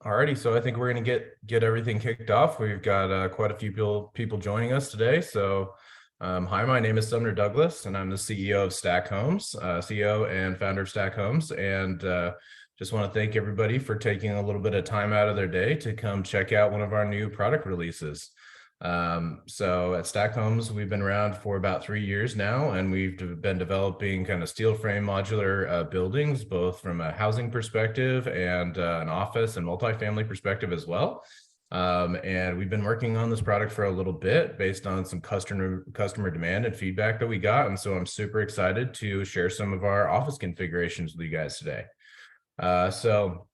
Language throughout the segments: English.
Alrighty, so I think we're going to get everything kicked off. We've got quite a few people joining us today. So, hi, my name is Sumner Douglas, and I'm the CEO of Stack Homes, CEO and founder of Stack Homes, and just want to thank everybody for taking a little bit of time out of their day to come check out one of our new product releases. So at Stack Homes, we've been around for about 3 years now, and we've been developing kind of steel frame modular buildings, both from a housing perspective and an office and multifamily perspective as well. And we've been working on this product for a little bit based on some customer demand and feedback that we got. And so I'm super excited to share some of our office configurations with you guys today. So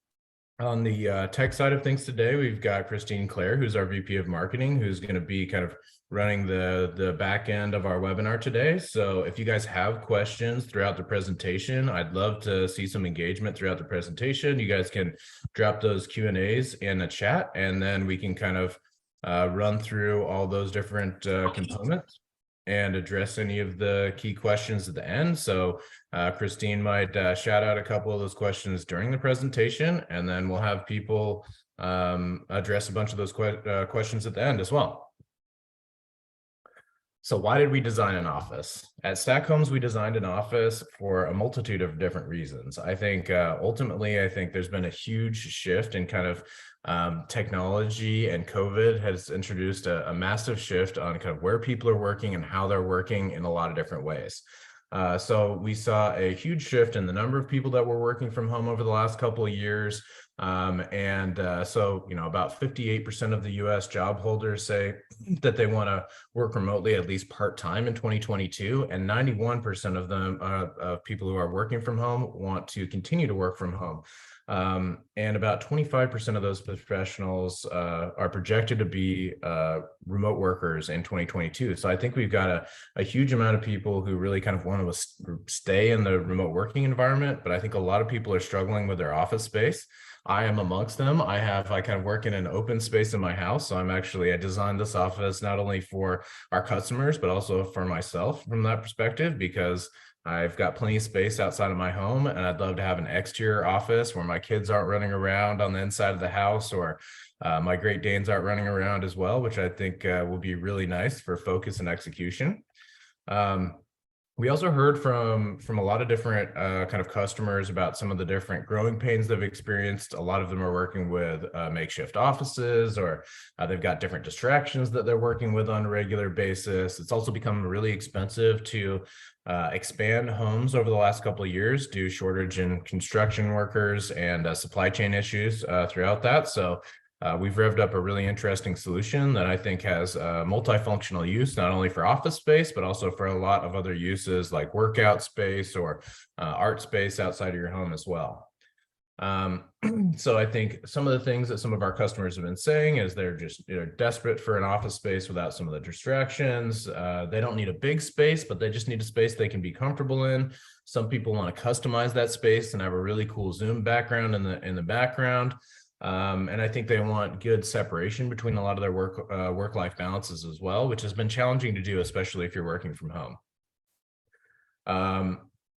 on the tech side of things today, we've got Christine Clare, who's our VP of Marketing, who's going to be kind of running the back end of our webinar today. So if you guys have questions throughout the presentation, I'd love to see some engagement throughout the presentation. You guys can drop those Q&As in the chat, and then we can kind of run through all those different components and address any of the key questions at the end. So Christine might shout out a couple of those questions during the presentation, and then we'll have people address a bunch of those questions at the end as well. So why did we design an office? At Stack Homes, we designed an office for a multitude of different reasons. I think ultimately, I think there's been a huge shift in kind of technology, and COVID has introduced a massive shift on kind of where people are working and how they're working in a lot of different ways. So we saw a huge shift in the number of people that were working from home over the last couple of years. So, about 58% of the US job holders say that they want to work remotely at least part-time in 2022, and 91% of them, of people who are working from home, want to continue to work from home. And about 25% of those professionals are projected to be remote workers in 2022. So I think we've got a huge amount of people who really kind of want to stay in the remote working environment, but I think a lot of people are struggling with their office space. I am amongst them. I kind of work in an open space in my house. So I designed this office not only for our customers, but also for myself from that perspective, because I've got plenty of space outside of my home, and I'd love to have an exterior office where my kids aren't running around on the inside of the house, or my Great Danes aren't running around as well, which I think will be really nice for focus and execution. We also heard from a lot of different kind of customers about some of the different growing pains they've experienced. A lot of them are working with makeshift offices, or they've got different distractions that they're working with on a regular basis. It's also become really expensive to expand homes over the last couple of years due to shortage in construction workers and supply chain issues throughout that. So we've revved up a really interesting solution that I think has multifunctional use, not only for office space, but also for a lot of other uses like workout space or art space outside of your home as well. So I think some of the things that some of our customers have been saying is they're desperate for an office space without some of the distractions. They don't need a big space, but they just need a space they can be comfortable in. Some people want to customize that space and have a really cool Zoom background in the background. And I think they want good separation between a lot of their work-life balances as well, which has been challenging to do, especially if you're working from home.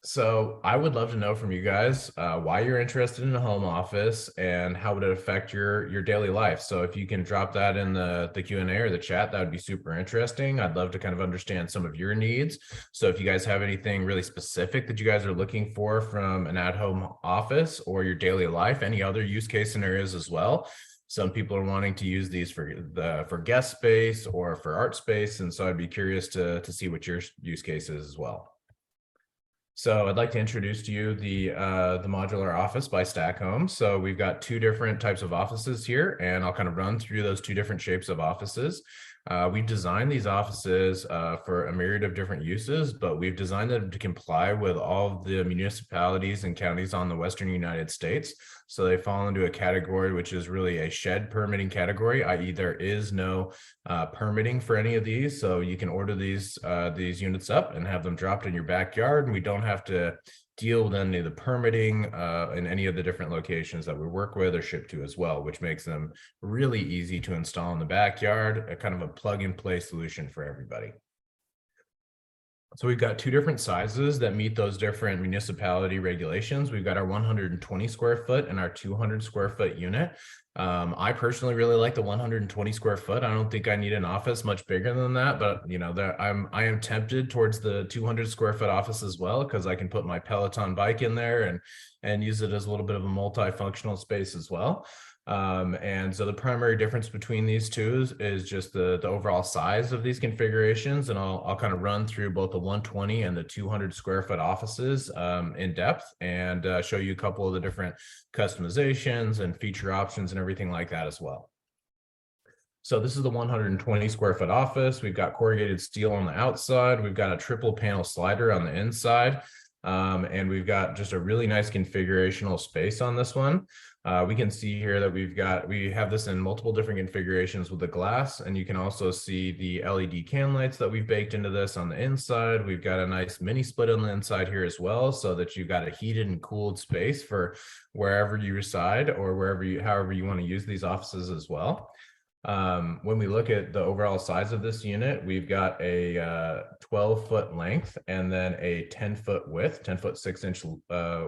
So I would love to know from you guys why you're interested in a home office and how would it affect your daily life. So if you can drop that in the Q&A or the chat, that would be super interesting. I'd love to kind of understand some of your needs. So if you guys have anything really specific that you guys are looking for from an at-home office or your daily life, any other use case scenarios as well. Some people are wanting to use these for guest space or for art space. And so I'd be curious to see what your use case is as well. So I'd like to introduce to you the modular office by Stack Homes. So we've got two different types of offices here, and I'll kind of run through those two different shapes of offices. We've designed these offices for a myriad of different uses, but we've designed them to comply with all of the municipalities and counties on the Western United States. So they fall into a category which is really a shed permitting category, i.e. there is no permitting for any of these. So you can order these units up and have them dropped in your backyard, and we don't have to deal with any of the permitting in any of the different locations that we work with or ship to as well, which makes them really easy to install in the backyard, a kind of a plug and play solution for everybody. So we've got two different sizes that meet those different municipality regulations. We've got our 120 square foot and our 200 square foot unit. I personally really like the 120 square foot. I don't think I need an office much bigger than that, but you know, I am tempted towards the 200 square foot office as well, because I can put my Peloton bike in there and use it as a little bit of a multifunctional space as well. And so the primary difference between these two is just the overall size of these configurations. And I'll kind of run through both the 120 and the 200 square foot offices in depth, and show you a couple of the different customizations and feature options and everything like that as well. So this is the 120 square foot office. We've got corrugated steel on the outside. We've got a triple panel slider on the inside. And we've got just a really nice configurational space on this one. We can see here that we have this in multiple different configurations with the glass, and you can also see the LED can lights that we've baked into this on the inside. We've got a nice mini split on the inside here as well, so that you've got a heated and cooled space for wherever you reside, or however you want to use these offices as well. When we look at the overall size of this unit, we've got a 12-foot length and then a 10-foot width, 10-foot 6-inch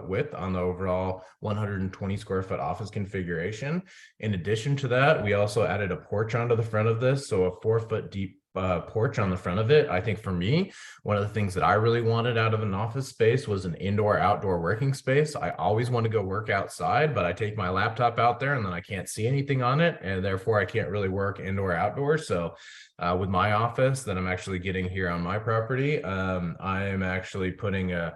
width on the overall 120 square foot office configuration. In addition to that, we also added a porch onto the front of this, so a 4-foot deep porch on the front of it. I think for me, one of the things that I really wanted out of an office space was an indoor-outdoor working space. I always want to go work outside, but I take my laptop out there and then I can't see anything on it, and therefore I can't really work indoor-outdoor. So with my office that I'm actually getting here on my property, I am actually putting a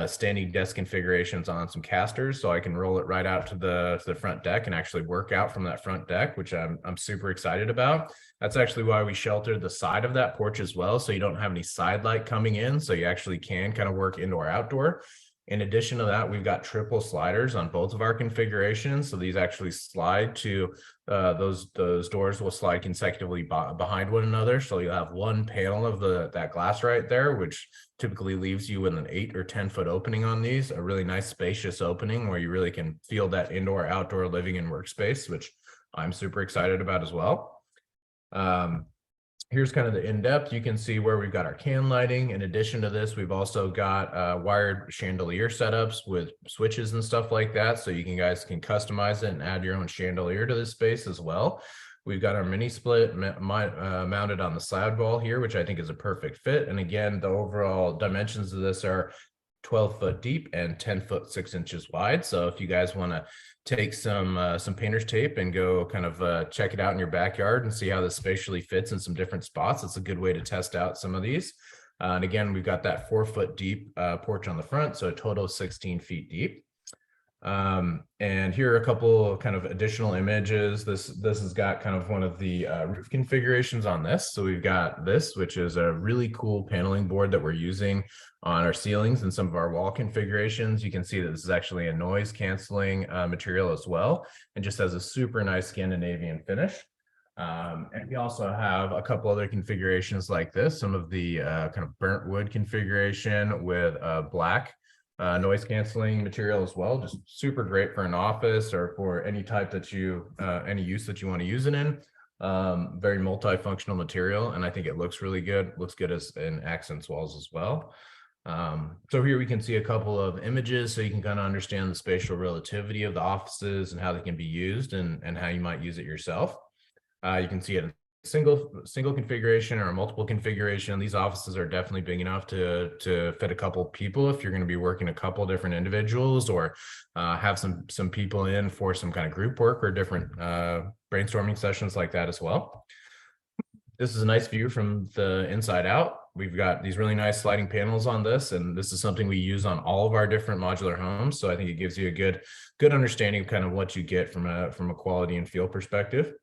standing desk configurations on some casters, so I can roll it right out to the front deck and actually work out from that front deck, which I'm super excited about. That's actually why we sheltered the side of that porch as well, so you don't have any side light coming in, so you actually can kind of work indoor outdoor. In addition to that, we've got triple sliders on both of our configurations, so these actually slide to those doors will slide consecutively behind one another, so you'll have one panel of that glass right there, which typically leaves you with an 8 or 10 foot opening on these, a really nice spacious opening where you really can feel that indoor outdoor living and workspace, which I'm super excited about as well. Here's kind of the in-depth. You can see where we've got our can lighting. In addition to this, we've also got wired chandelier setups with switches and stuff like that, so guys can customize it and add your own chandelier to this space as well. We've got our mini split mounted on the side wall here, which I think is a perfect fit. And again, the overall dimensions of this are 12-foot deep and 10-foot 6 inches wide. So if you guys want to take some painter's tape and go kind of check it out in your backyard and see how this spatially fits in some different spots, it's a good way to test out some of these. And again, we've got that 4-foot deep porch on the front, so a total of 16 feet deep. And here are a couple of kind of additional images. This has got kind of one of the roof configurations on this. So we've got this, which is a really cool paneling board that we're using on our ceilings and some of our wall configurations. You can see that this is actually a noise canceling material as well, and just has a super nice Scandinavian finish. And we also have a couple other configurations like this, some of the kind of burnt wood configuration with black noise canceling material as well. Just super great for an office or for any type that any use that you want to use it in. Very multifunctional material, and I think it looks really good. Looks good as in accents walls as well. So here we can see a couple of images, so you can kind of understand the spatial relativity of the offices and how they can be used and how you might use it yourself. You can see it in single configuration or a multiple configuration. These offices are definitely big enough to fit a couple people if you're going to be working a couple different individuals, or have some people in for some kind of group work or different brainstorming sessions like that as well. This is a nice view from the inside out. We've got these really nice sliding panels on this, and this is something we use on all of our different modular homes. So I think it gives you a good understanding of kind of what you get from a quality and feel perspective.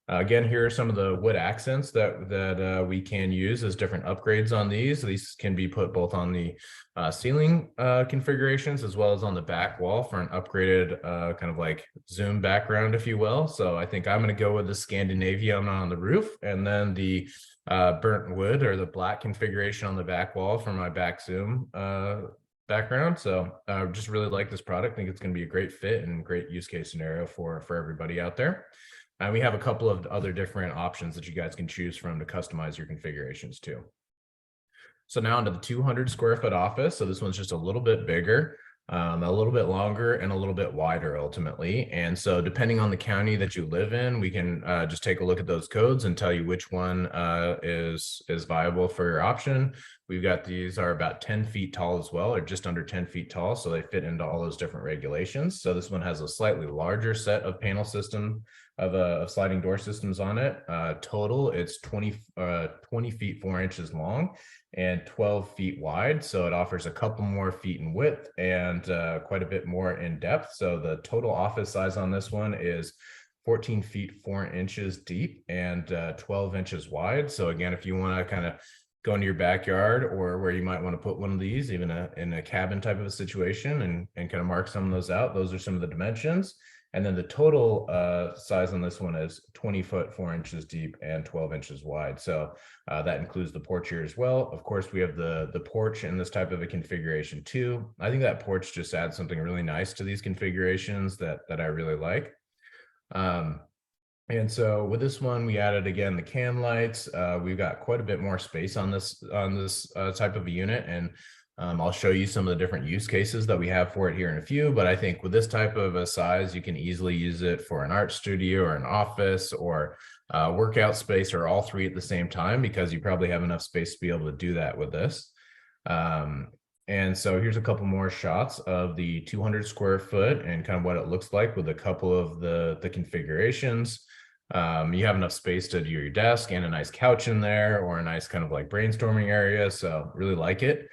Again, here are some of the wood accents that we can use as different upgrades on these. These can be put both on the ceiling configurations as well as on the back wall for an upgraded kind of like zoom background, if you will. So I think I'm going to go with the Scandinavian on the roof, and then the burnt wood or the black configuration on the back wall for my back zoom background. So I just really like this product. I think it's going to be a great fit and great use case scenario for everybody out there. And we have a couple of other different options that you guys can choose from to customize your configurations too. So now onto the 200 square foot office. So this one's just a little bit bigger. a little bit longer and a little bit wider ultimately. And so depending on the county that you live in, we can just take a look at those codes and tell you which one is viable for your option. We've got these are about 10 feet tall as well, or just under 10 feet tall. So they fit into all those different regulations. So this one has a slightly larger set of panel system of sliding door systems on it. Total, it's 20 feet 4 inches long and 12 feet wide. So it offers a couple more feet in width and quite a bit more in depth. So the total office size on this one is 14 feet 4 inches deep and 12 inches wide. So again, if you want to kind of go into your backyard or where you might want to put one of these, even in a cabin type of a situation, and kind of mark some of those out, those are some of the dimensions. And then the total size on this one is 20 foot 4 inches deep and 12 inches wide. So that includes the porch here as well. Of course, we have the porch in this type of a configuration too. I think that porch just adds something really nice to these configurations that I really like. And so with this one, we added again the can lights. We've got quite a bit more space on this type of a unit, and I'll show you some of the different use cases that we have for it here in a few. But I think with this type of a size, you can easily use it for an art studio or an office or workout space, or all three at the same time, because you probably have enough space to be able to do that with this. And so here's a couple more shots of the 200 square foot and kind of what it looks like with a couple of the configurations. You have enough space to do your desk and a nice couch in there, or a nice kind of like brainstorming area. So really like it.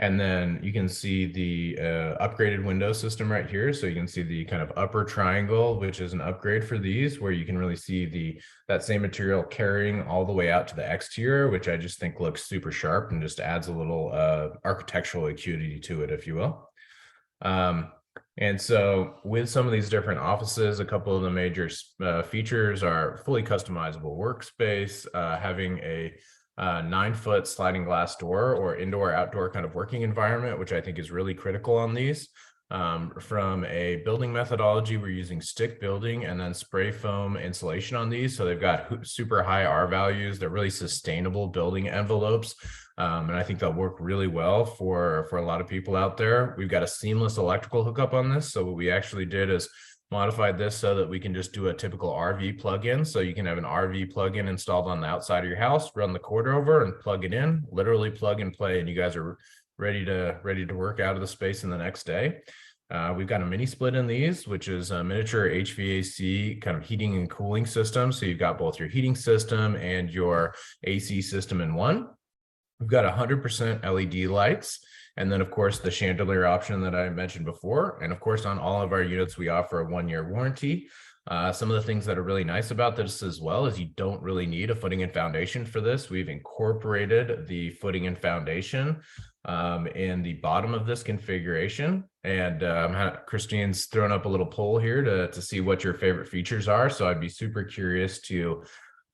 And then you can see the upgraded window system right here. So you can see the kind of upper triangle, which is an upgrade for these, where you can really see that same material carrying all the way out to the exterior, which I just think looks super sharp and just adds a little architectural acuity to it, if you will. And so with some of these different offices, a couple of the major features are fully customizable workspace, having a 9-foot sliding glass door or indoor outdoor kind of working environment, which I think is really critical on these. From a building methodology, we're using stick building and then spray foam insulation on these. So they've got super high R values. They're really sustainable building envelopes. And I think they'll work really well for a lot of people out there. We've got a seamless electrical hookup on this. So what we actually did is modified this so that we can just do a typical RV plug-in. So you can have an RV plug-in installed on the outside of your house, run the cord over and plug it in, literally plug and play, and you guys are ready to work out of the space in the next day. We've got a mini split in these, which is a miniature HVAC kind of heating and cooling system. So you've got both your heating system and your AC system in one. We've got 100% LED lights. And then, of course, the chandelier option that I mentioned before. And of course, on all of our units, we offer a 1-year warranty. Some of the things that are really nice about this as well is you don't really need a footing and foundation for this. We've incorporated the footing and foundation in the bottom of this configuration. And Christine's thrown up a little poll here to see what your favorite features are. So I'd be super curious to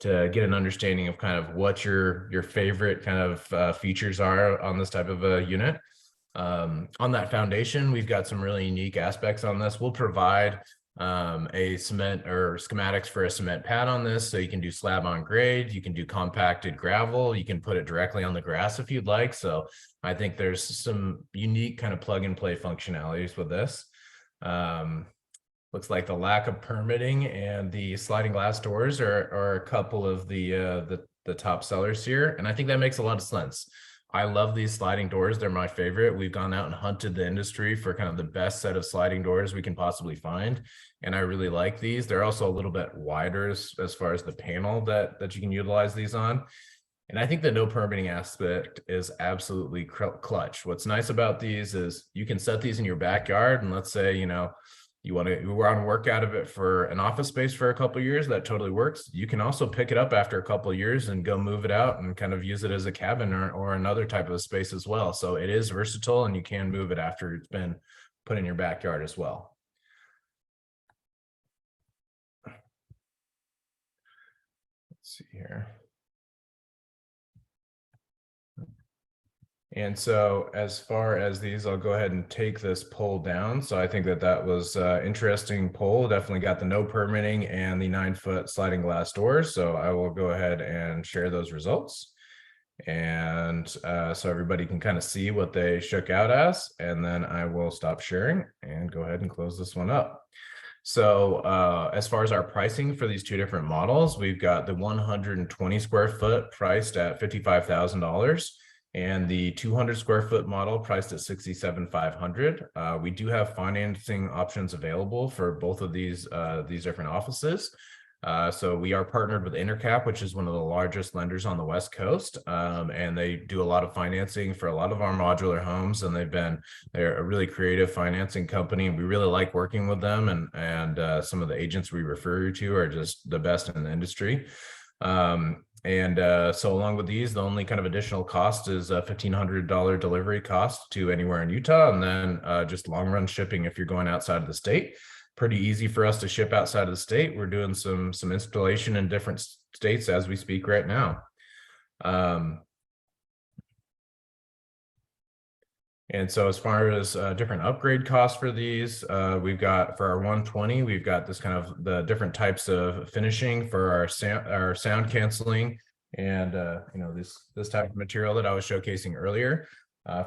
get an understanding of kind of what your favorite kind of features are on this type of a unit. On that foundation, we've got some really unique aspects on this. We'll provide a cement or schematics for a cement pad on this. So you can do slab on grade, you can do compacted gravel, you can put it directly on the grass if you'd like. So I think there's some unique kind of plug and play functionalities with this. Looks like the lack of permitting and the sliding glass doors are a couple of the top sellers here. And I think that makes a lot of sense. I love these sliding doors. They're my favorite. We've gone out and hunted the industry for kind of the best set of sliding doors we can possibly find. And I really like these. They're also a little bit wider as far as the panel that you can utilize these on. And I think the no permitting aspect is absolutely clutch. What's nice about these is you can set these in your backyard, and let's say, you want to work out of it for an office space for a couple of years, that totally works. You can also pick it up after a couple of years and go move it out and kind of use it as a cabin or another type of space as well. So it is versatile, and you can move it after it's been put in your backyard as well. Let's see here. And so as far as these, I'll go ahead and take this poll down. So I think that was an interesting poll. Definitely got the no permitting and the 9-foot sliding glass doors. So I will go ahead and share those results. And so everybody can kind of see what they shook out as, and then I will stop sharing and go ahead and close this one up. So as far as our pricing for these two different models, we've got the 120 square foot priced at $55,000 and the 200 square foot model priced at $67,500. We do have financing options available for both of these different offices. So we are partnered with Intercap, which is one of the largest lenders on the West Coast, and they do a lot of financing for a lot of our modular homes, and they're a really creative financing company. We really like working with them, and some of the agents we refer you to are just the best in the industry. So along with these, the only kind of additional cost is a $1,500 delivery cost to anywhere in Utah, and then just long run shipping if you're going outside of the state. Pretty easy for us to ship outside of the state. We're doing some installation in different states as we speak right now. And so as far as different upgrade costs for these, we've got for our 120, we've got this kind of the different types of finishing for our sound canceling and this type of material that I was showcasing earlier.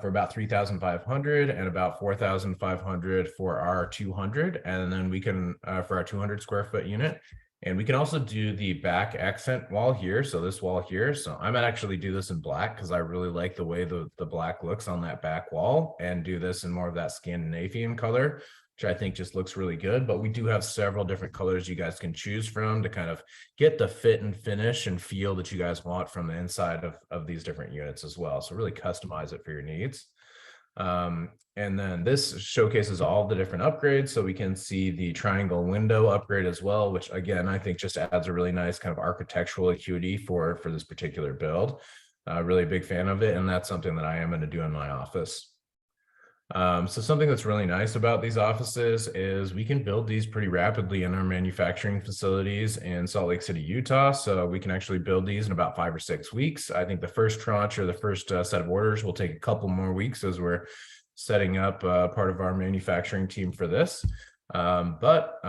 For about 3,500 and about 4,500 for our 200. And then we can, for our 200 square foot unit, and we can also do the back accent wall here. So this wall here. So I might actually do this in black because I really like the way the black looks on that back wall, and do this in more of that Scandinavian color, which I think just looks really good. But we do have several different colors you guys can choose from to kind of get the fit and finish and feel that you guys want from the inside of these different units as well. So really customize it for your needs. And then this showcases all the different upgrades. So we can see the triangle window upgrade as well, which again, I think just adds a really nice kind of architectural acuity for this particular build. Really a big fan of it. And that's something that I am going to do in my office. So something that's really nice about these offices is we can build these pretty rapidly in our manufacturing facilities in Salt Lake City, Utah. So we can actually build these in about 5 or 6 weeks. I think the first tranche or the first set of orders will take a couple more weeks as we're setting up part of our manufacturing team for this. But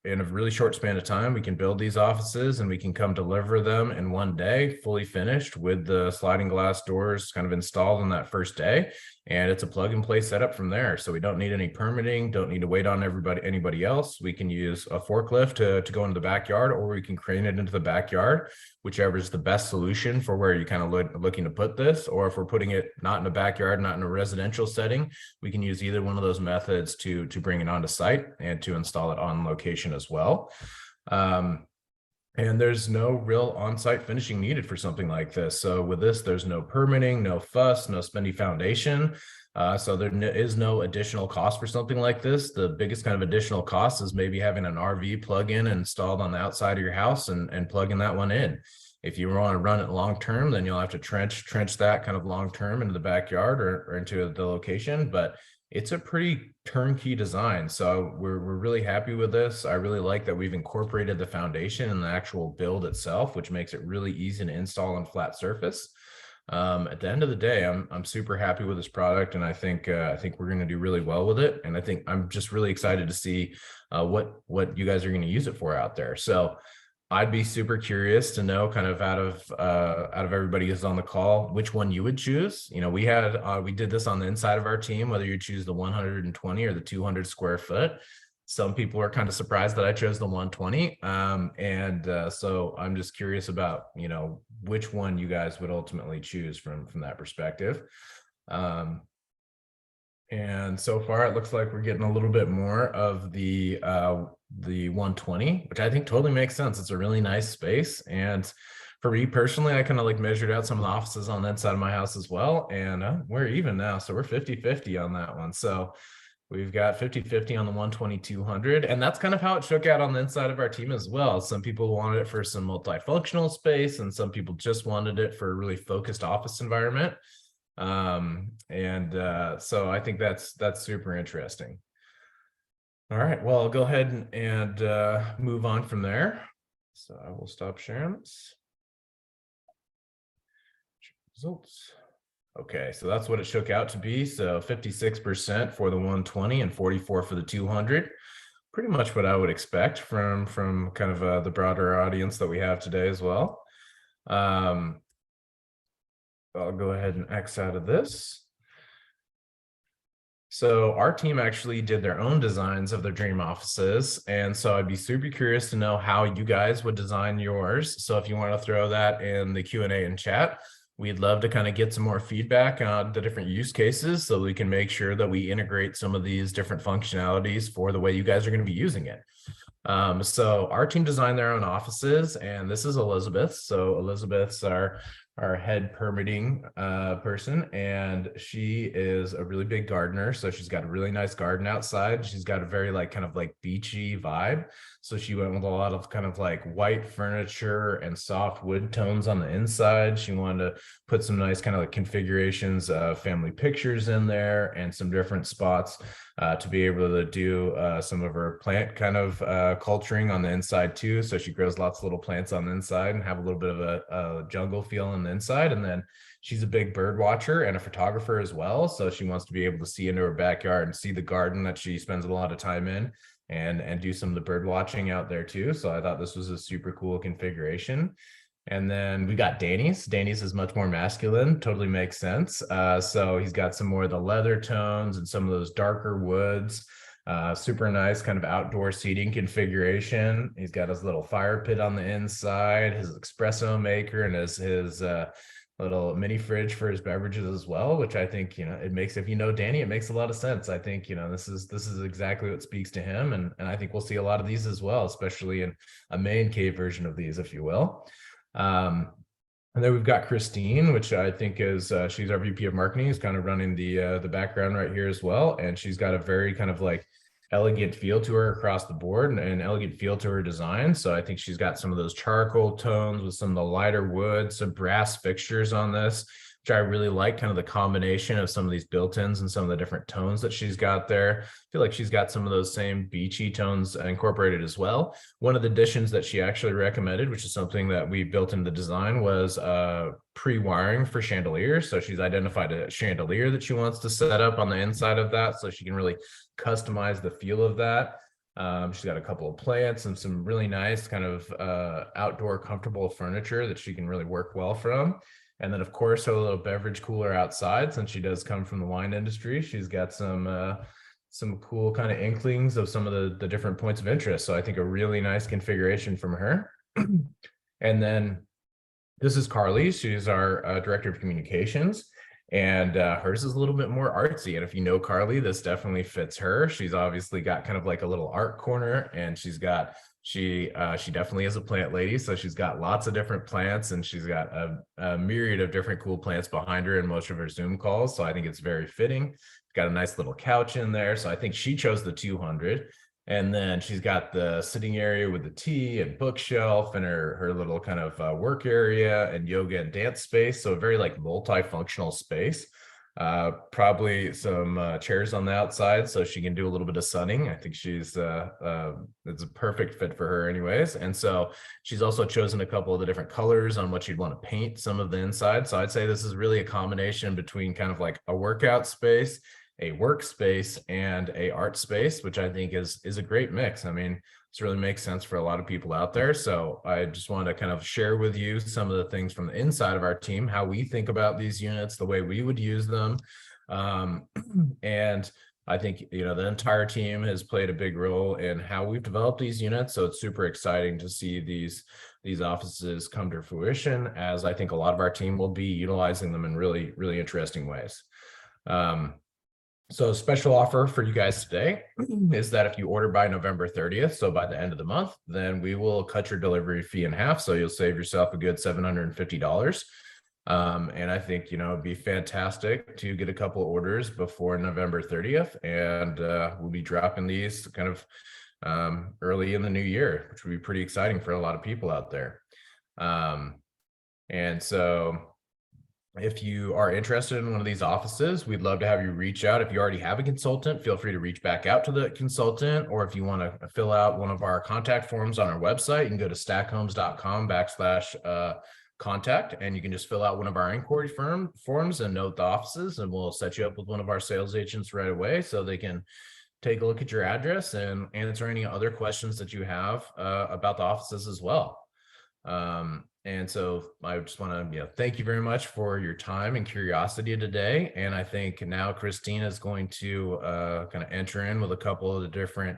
in a really short span of time, we can build these offices and we can come deliver them in one day, fully finished with the sliding glass doors kind of installed on that first day. And it's a plug and play setup from there. So we don't need any permitting, don't need to wait on anybody else. We can use a forklift to go into the backyard, or we can crane it into the backyard, whichever is the best solution for where you kind of looking to put this. Or if we're putting it not in a backyard, not in a residential setting, we can use either one of those methods to bring it onto site and to install it on location as well. And there's no real on-site finishing needed for something like this. So with this, there's no permitting, no fuss, no spendy foundation. So there is no additional cost for something like this. The biggest kind of additional cost is maybe having an RV plug-in installed on the outside of your house and plugging that one in. If you want to run it long-term, then you'll have to trench that kind of long-term into the backyard or into the location. But it's a pretty turnkey design. So we're really happy with this. I really like that we've incorporated the foundation in the actual build itself, which makes it really easy to install on flat surface. At the end of the day, I'm super happy with this product, and I think we're going to do really well with it. And I think I'm just really excited to see what you guys are going to use it for out there. So I'd be super curious to know, kind of out of everybody who's on the call, which one you would choose. You know, we did this on the inside of our team, whether you choose the 120 or the 200 square foot. Some people are kind of surprised that I chose the 120. So I'm just curious about, you know, which one you guys would ultimately choose from that perspective. And so far, it looks like we're getting a little bit more of the 120, which I think totally makes sense. It's a really nice space. And for me personally, I kind of like measured out some of the offices on that side of my house as well. And we're even now. So we're 50-50 on that one. So we've got 50-50 on the 120-200. And that's kind of how it shook out on the inside of our team as well. Some people wanted it for some multifunctional space, and some people just wanted it for a really focused office environment. So I think that's super interesting. All right, well, I'll go ahead and move on from there. So I will stop sharing this. Results. Okay, so that's what it shook out to be. So 56% for the 120 and 44 for the 200. Pretty much what I would expect from kind of the broader audience that we have today as well. I'll go ahead and X out of this. So our team actually did their own designs of their dream offices. And so I'd be super curious to know how you guys would design yours. So if you want to throw that in the Q&A and chat, we'd love to kind of get some more feedback on the different use cases so we can make sure that we integrate some of these different functionalities for the way you guys are going to be using it. So our team designed their own offices, and this is Elizabeth. So Elizabeth's our head permitting person, and she is a really big gardener. So she's got a really nice garden outside. She's got a very kind of beachy vibe. So she went with a lot of kind of white furniture and soft wood tones on the inside. She wanted to put some nice kind of configurations of family pictures in there and some different spots to be able to do some of her plant kind of culturing on the inside too. So she grows lots of little plants on the inside and have a little bit of a jungle feel on the inside. And then she's a big bird watcher and a photographer as well. So she wants to be able to see into her backyard and see the garden that she spends a lot of time in and do some of the bird watching out there too. So I thought this was a super cool configuration. And then we got Danny's. Danny's is much more masculine, totally makes sense. So he's got some more of the leather tones and some of those darker woods. Super nice kind of outdoor seating configuration. He's got his little fire pit on the inside, his espresso maker, and his little mini fridge for his beverages as well, which I think, it makes, if you know Danny, it makes a lot of sense. I think, this is exactly what speaks to him. And I think we'll see a lot of these as well, especially in a man cave version of these, if you will. And then we've got Christine, which I think is she's our VP of marketing, is kind of running the background right here as well. And she's got a very kind of elegant feel to her across the board and an elegant feel to her design. So I think she's got some of those charcoal tones with some of the lighter wood, some brass fixtures on this, which I really like, kind of the combination of some of these built-ins and some of the different tones that she's got there. I feel like she's got some of those same beachy tones incorporated as well. One of the additions that she actually recommended, which is something that we built into the design, was pre-wiring for chandeliers. So she's identified a chandelier that she wants to set up on the inside of that so she can really customize the feel of that. She's got a couple of plants and some really nice kind of outdoor comfortable furniture that she can really work well from. And then, of course, her little beverage cooler outside, since she does come from the wine industry, she's got some cool kind of inklings of some of the different points of interest. So I think a really nice configuration from her. And then this is Karlee. She's our director of communications, and hers is a little bit more artsy. And if you know Karlee, this definitely fits her. She's obviously got kind of a little art corner, and she definitely is a plant lady. So she's got lots of different plants, and she's got a myriad of different cool plants behind her in most of her Zoom calls. So I think it's very fitting. Got a nice little couch in there. So I think she chose the 200. And then she's got the sitting area with the tea and bookshelf and her little kind of work area and yoga and dance space. So a very multifunctional space. Probably some chairs on the outside so she can do a little bit of sunning. I think it's a perfect fit for her anyways. And so she's also chosen a couple of the different colors on what she'd want to paint some of the inside. So I'd say this is really a combination between kind of a workout space, a workspace, and a art space, which I think is a great mix. I mean, this really makes sense for a lot of people out there. So I just want to kind of share with you some of the things from the inside of our team, how we think about these units, the way we would use them. And I think, the entire team has played a big role in how we've developed these units. So it's super exciting to see these offices come to fruition, as I think a lot of our team will be utilizing them in really, really interesting ways. So a special offer for you guys today is that if you order by November 30th, so by the end of the month, then we will cut your delivery fee in half. So you'll save yourself a good $750. And I think, it'd be fantastic to get a couple of orders before November 30th. And we'll be dropping these kind of early in the new year, which would be pretty exciting for a lot of people out there. And so if you are interested in one of these offices, we'd love to have you reach out. If you already have a consultant, feel free to reach back out to the consultant. Or if you want to fill out one of our contact forms on our website, you can go to stackhomes.com/contact, and you can just fill out one of our inquiry forms and note the offices, and we'll set you up with one of our sales agents right away so they can take a look at your address and answer any other questions that you have about the offices as well. And so I just want to, thank you very much for your time and curiosity today. And I think now Christina is going to kind of enter in with a couple of the different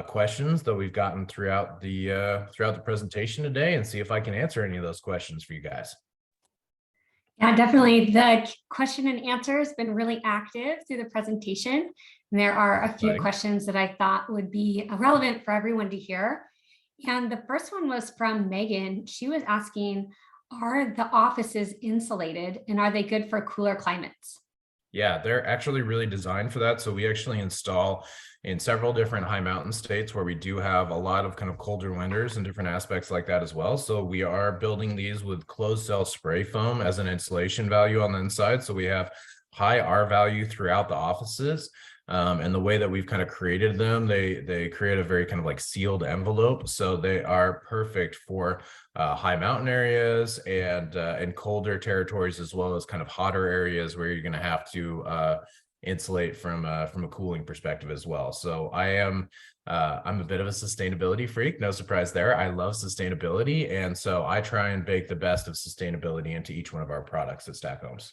questions that we've gotten throughout the presentation today, and see if I can answer any of those questions for you guys. Yeah, definitely. The question and answer has been really active through the presentation. And there are a few questions that I thought would be relevant for everyone to hear. And the first one was from Megan. She was asking, are the offices insulated and are they good for cooler climates? Yeah, they're actually really designed for that. So we actually install in several different high mountain states where we do have a lot of kind of colder winters and different aspects like that as well. So we are building these with closed cell spray foam as an insulation value on the inside. So we have high R value throughout the offices. And the way that we've kind of created them, they create a very kind of like sealed envelope. So they are perfect for high mountain areas and colder territories, as well as kind of hotter areas where you're going to have to insulate from a cooling perspective as well. So I'm a bit of a sustainability freak, no surprise there. I love sustainability, and so I try and bake the best of sustainability into each one of our products at Stack Homes.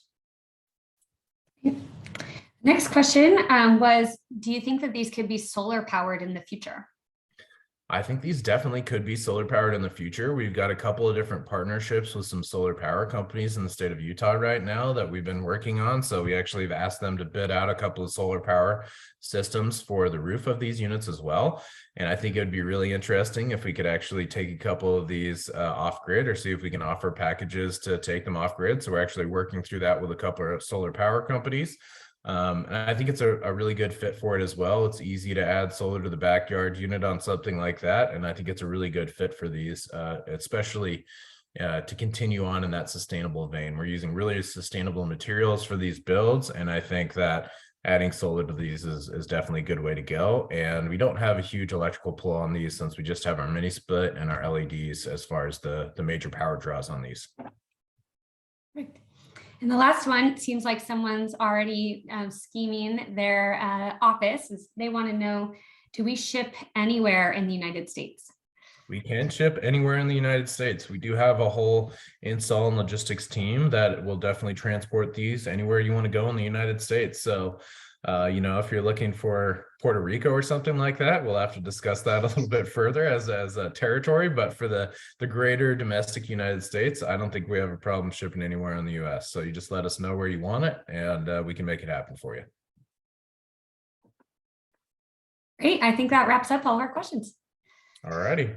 Next question was, do you think that these could be solar powered in the future? I think these definitely could be solar powered in the future. We've got a couple of different partnerships with some solar power companies in the state of Utah right now that we've been working on. So we actually have asked them to bid out a couple of solar power systems for the roof of these units as well. And I think it would be really interesting if we could actually take a couple of these off grid, or see if we can offer packages to take them off grid. So we're actually working through that with a couple of solar power companies. And I think it's a really good fit for it as well. It's easy to add solar to the backyard unit on something like that. And I think it's a really good fit for these, especially to continue on in that sustainable vein. We're using really sustainable materials for these builds. And I think that adding solar to these is definitely a good way to go. And we don't have a huge electrical pull on these, since we just have our mini split and our LEDs as far as the major power draws on these. Right. And the last one seems like someone's already scheming their office. They want to know, do we ship anywhere in the United States? We can ship anywhere in the United States. We do have a whole install and logistics team that will definitely transport these anywhere you want to go in the United States. So, if you're looking for Puerto Rico or something like that, we'll have to discuss that a little bit further as a territory. But for the greater domestic United States, I don't think we have a problem shipping anywhere in the US. So you just let us know where you want it, and we can make it happen for you. Great. I think that wraps up all our questions. All righty.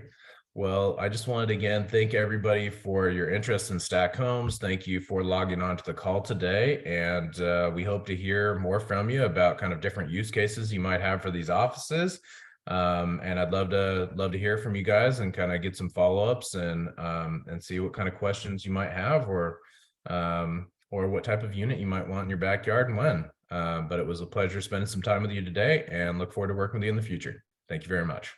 Well, I just wanted to again thank everybody for your interest in Stack Homes. Thank you for logging on to the call today, and we hope to hear more from you about kind of different use cases you might have for these offices. And I'd love to hear from you guys and kind of get some follow-ups and see what kind of questions you might have, or what type of unit you might want in your backyard and when. But it was a pleasure spending some time with you today, and look forward to working with you in the future. Thank you very much.